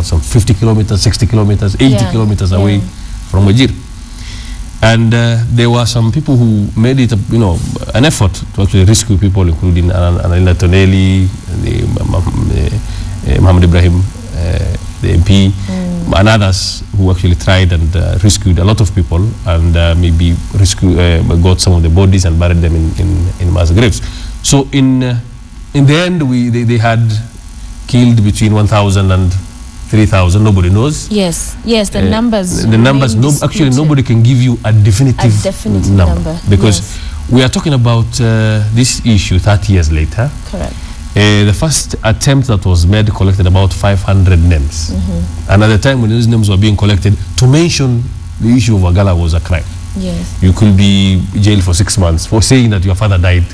some 50 kilometers, 60 kilometers, 80 kilometers away from Wajir. And there were some people who made it, an effort to actually rescue people, including Anila Tonelli, Muhammad Ibrahim, the MP, and others who actually tried and rescued a lot of people, and maybe got some of the bodies and buried them in mass graves. So in the end, they had killed between 1,000 and 3,000. Nobody knows. Yes, the numbers. The numbers. Actually, nobody can give you a definitive number because we are talking about this issue 30 years later. Correct. The first attempt that was made collected about 500 names. And at the time when those names were being collected, to mention the issue of Wagalla was a crime. Yes. You could be jailed for 6 months for saying that your father died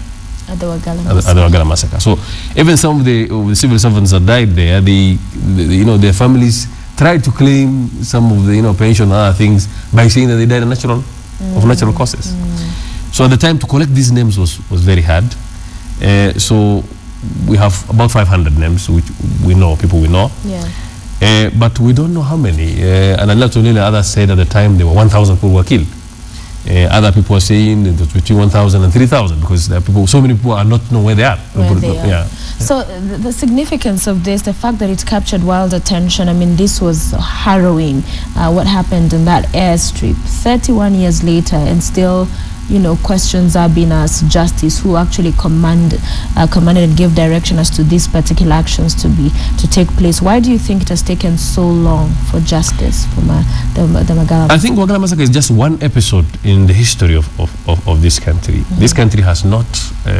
at the Wagalla Massacre. So even some of the civil servants that died there, their families tried to claim some of the pension and other things by saying that they died of natural causes. So at the time to collect these names was very hard. So we have about 500 names which people we know. But we don't know how many. And others said at the time there were 1,000 people were killed. Other people are saying it was between 1,000 and 3,000 because there are so many people are not know where they are. So the significance of this, the fact that it captured world attention, I mean, this was harrowing, what happened in that airstrip 31 years later, and still questions are being asked. Justice, who actually commanded and gave direction as to these particular actions to take place. Why do you think it has taken so long for justice from the Wagalla? I think Wagalla Massacre is just one episode in the history of this country. This country has not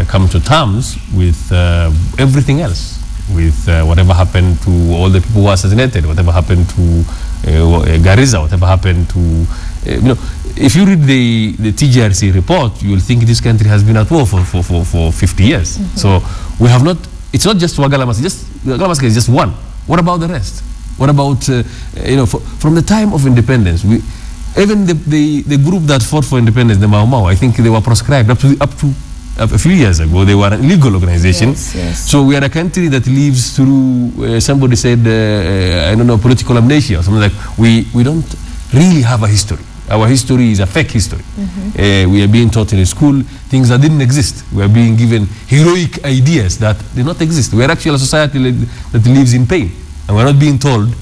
come to terms with everything else, with whatever happened to all the people who were assassinated, whatever happened to Garissa, whatever happened to if you read the TGRC report, you will think this country has been at war for 50 years. So we have not. It's not just Wagalla Massacre. Wagalla Massacre is just one. What about the rest? What about from the time of independence? Even the group that fought for independence, the Mau Mau, I think they were proscribed up to a few years ago. They were an illegal organization. So we are a country that lives through. Somebody said, political amnesia or something like. We don't really have a history. Our history is a fake history. We are being taught in school things that didn't exist. We are being given heroic ideas that did not exist. We are actually a society that lives in pain, and we're not being told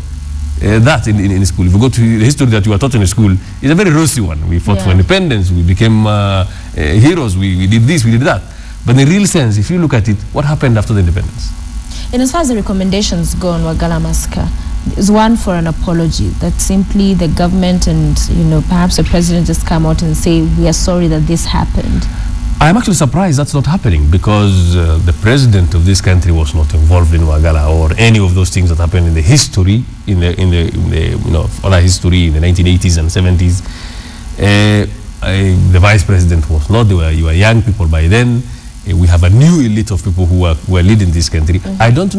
that in school. If you go to the history that you are taught in school, it's a very rosy one. We fought for independence. We became heroes. We did this. We did that. But in the real sense, if you look at it, what happened after the independence? And as far as the recommendations go on Wagalla Massacre, is one for an apology, that simply the government and perhaps the president just come out and say we are sorry that this happened. I'm actually surprised that's not happening because the president of this country was not involved in Wagalla or any of those things that happened in the history, in the other history in the 1980s and 70s. The vice president was not. You were young people by then. We have a new elite of people who are leading this country. I don't know.